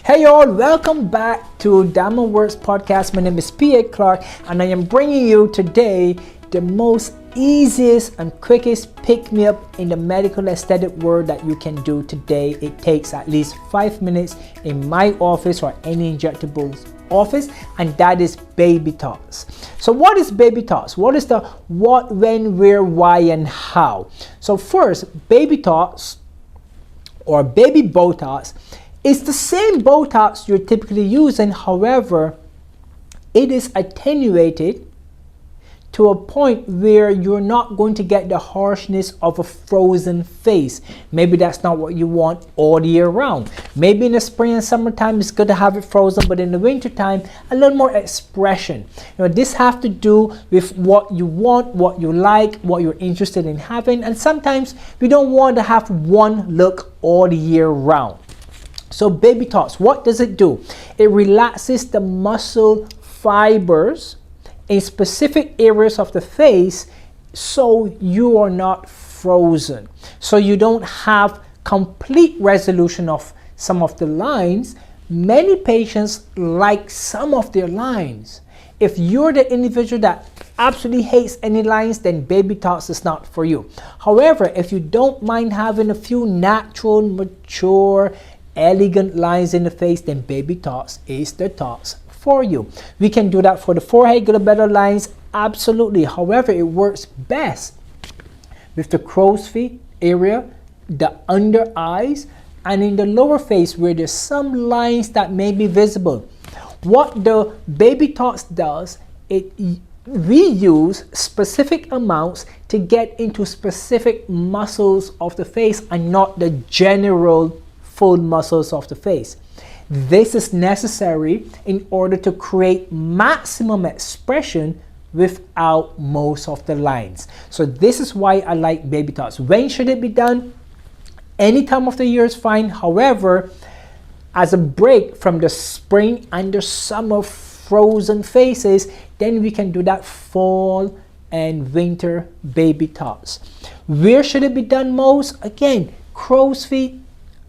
Hey y'all, welcome back to Diamond Works Podcast. My name is PA Clarke and I am bringing you today the most easiest and quickest pick-me-up in the medical aesthetic world that you can do today. It takes at least 5 minutes in my office or any injectables office, and that is baby talks. So what is baby talks? What is the what, when, where, why, and how? So first, baby talks or baby Botox is the same Botox you're typically using. However, it is attenuated to a point where you're not going to get the harshness of a frozen face. Maybe that's not what you want all year round. Maybe in the spring and summertime it's good to have it frozen, but in the wintertime a little more expression. This have to do with what you want, what you like, what you're interested in having, and sometimes we don't want to have one look all year round. So baby talks, what does it do? It relaxes the muscle fibers in specific areas of the face so you are not frozen, so you don't have complete resolution of some of the lines. Many patients like some of their lines. If you're the individual that absolutely hates any lines, then baby talks is not for you. However, if you don't mind having a few natural, mature, elegant lines in the face, then baby talks is the talks for you. We can do that for the forehead, get a better lines, absolutely. However, it works best with the crow's feet area, the under eyes, and in the lower face where there's some lines that may be visible. What the baby talks does, we use specific amounts to get into specific muscles of the face and not the general full muscles of the face. This is necessary in order to create maximum expression without most of the lines. So this is why I like baby talks. When should it be done? Any time of the year is fine. However, as a break from the spring and the summer frozen faces, then we can do that fall and winter baby talks. Where should it be done most? Again, crow's feet,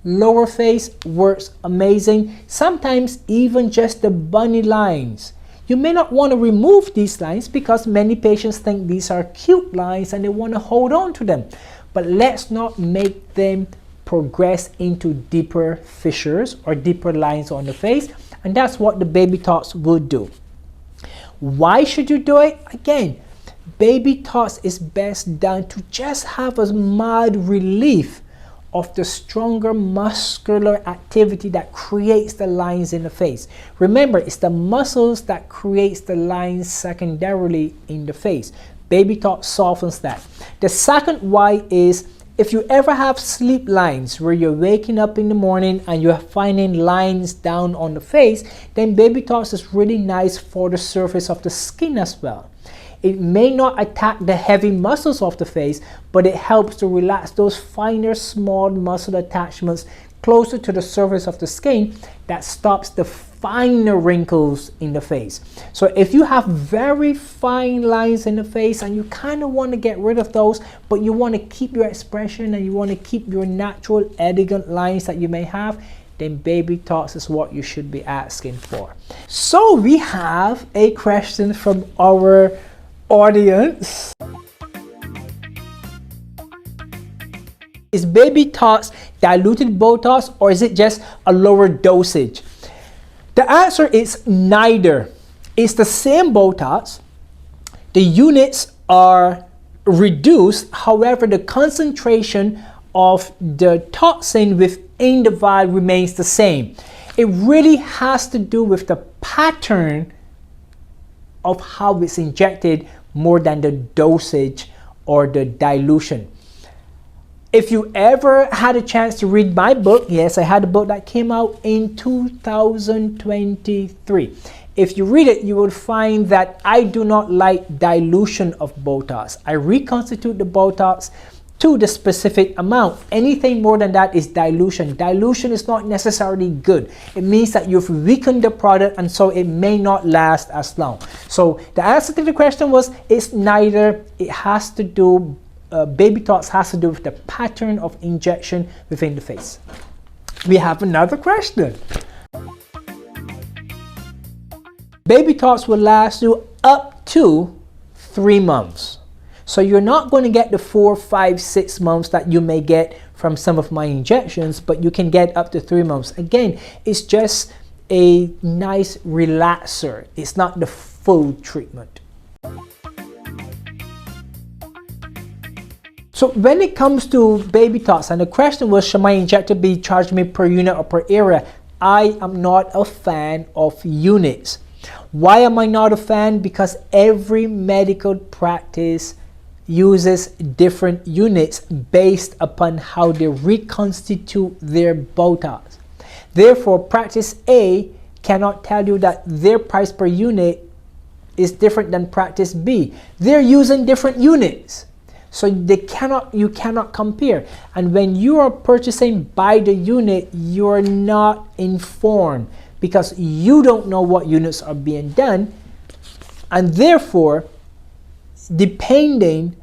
lower face works amazing. Sometimes even just the bunny lines. You may not want to remove these lines because many patients think these are cute lines and they want to hold on to them. But let's not make them progress into deeper fissures or deeper lines on the face. And that's what the baby talks will do. Why should you do it? Again, baby talks is best done to just have a mild relief of the stronger muscular activity that creates the lines in the face. Remember, it's the muscles that creates the lines secondarily in the face. Baby talk softens that. The second why is if you ever have sleep lines where you're waking up in the morning and you're finding lines down on the face, then baby talks is really nice for the surface of the skin as well. It may not attack the heavy muscles of the face, but it helps to relax those finer, small muscle attachments closer to the surface of the skin that stops the finer wrinkles in the face. So if you have very fine lines in the face and you kind of want to get rid of those, but you want to keep your expression and you want to keep your natural, elegant lines that you may have, then baby talks is what you should be asking for. So we have a question from our audience. Is baby talks diluted Botox or is it just a lower dosage? The answer is neither. It's the same Botox. The units are reduced. However, the concentration of the toxin within the vial remains the same. It really has to do with the pattern of how it's injected more than the dosage or the dilution. If you ever had a chance to read my book, yes, I had a book that came out in 2023. If you read it, you will find that I do not like dilution of Botox. I reconstitute the Botox to the specific amount. Anything more than that is dilution. Dilution is not necessarily good. It means that you've weakened the product and so it may not last as long. So the answer to the question was, it's neither. It has to do, baby talks has to do with the pattern of injection within the face. We have another question. Baby talks will last you up to 3 months. So you're not going to get the 4, 5, 6 months that you may get from some of my injections, but you can get up to 3 months. Again, it's just a nice relaxer. It's not the full treatment. So when it comes to baby talks, and the question was, should my injector be charging me per unit or per area? I am not a fan of units. Why am I not a fan? Because every medical practice uses different units based upon how they reconstitute their Botox. Therefore, practice A cannot tell you that their price per unit is different than practice B. They're using different units. So you cannot compare. And when you are purchasing by the unit, you're not informed because you don't know what units are being done. And therefore, depending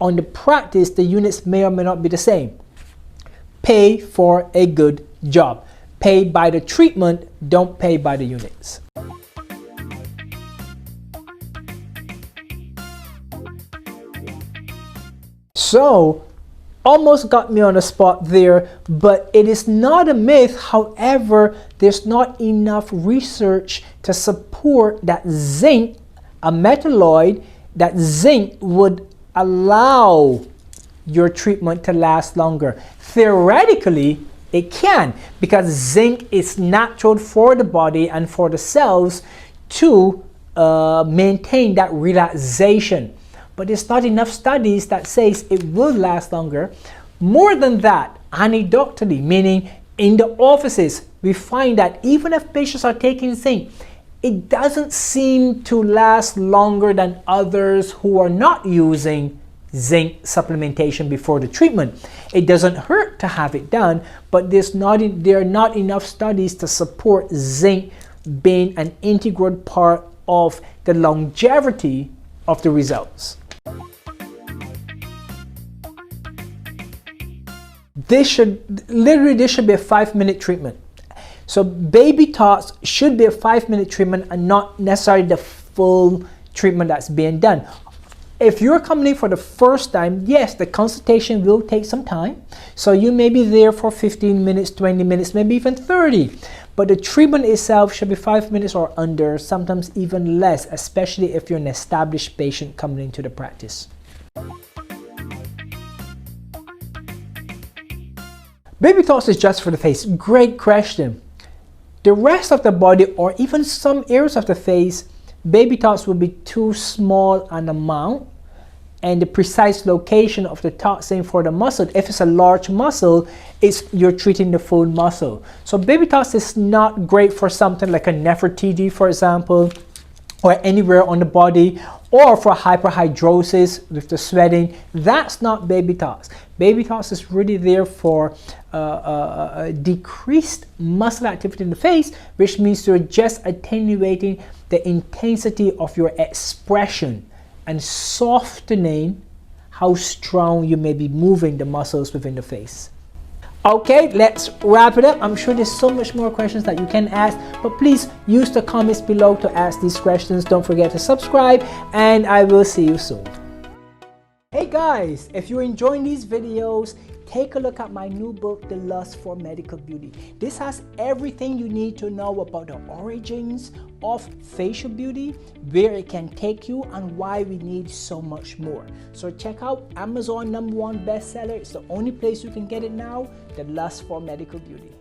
on the practice, the units may or may not be the same. Pay for a good job. Pay by the treatment, don't pay by the units. So, almost got me on the spot there, but it is not a myth. However, there's not enough research to support that zinc, a metalloid, that zinc would allow your treatment to last longer. Theoretically, it can, because zinc is natural for the body and for the cells to maintain that relaxation. But there's not enough studies that says it will last longer. More than that, anecdotally, meaning in the offices, we find that even if patients are taking zinc, it doesn't seem to last longer than others who are not using zinc supplementation before the treatment. It doesn't hurt to have it done, but there are not enough studies to support zinc being an integral part of the longevity of the results. This should be a 5-minute treatment. So baby talks should be a 5-minute treatment and not necessarily the full treatment that's being done. If you're coming in for the first time, yes, the consultation will take some time. So you may be there for 15 minutes, 20 minutes, maybe even 30. But the treatment itself should be 5 minutes or under, sometimes even less, especially if you're an established patient coming into the practice. Baby talks is just for the face. Great question. The rest of the body, or even some areas of the face, baby talks will be too small an amount, and the precise location of the toxin for the muscle, if it's a large muscle, you're treating the full muscle. So baby talks is not great for something like a Nefertiti, for example, or anywhere on the body, or for hyperhidrosis with the sweating. That's not baby talks. Baby talks is really there for decreased muscle activity in the face, which means you're just attenuating the intensity of your expression and softening how strong you may be moving the muscles within the face. Okay, let's wrap it up. I'm sure there's so much more questions that you can ask, but please use the comments below to ask these questions. Don't forget to subscribe, and I will see you soon. Hey guys, if you're enjoying these videos, take a look at my new book, The Lust for Medical Beauty. This has everything you need to know about the origins of facial beauty, where it can take you, and why we need so much more. So check out Amazon #1 bestseller. It's the only place you can get it now, The Lust for Medical Beauty.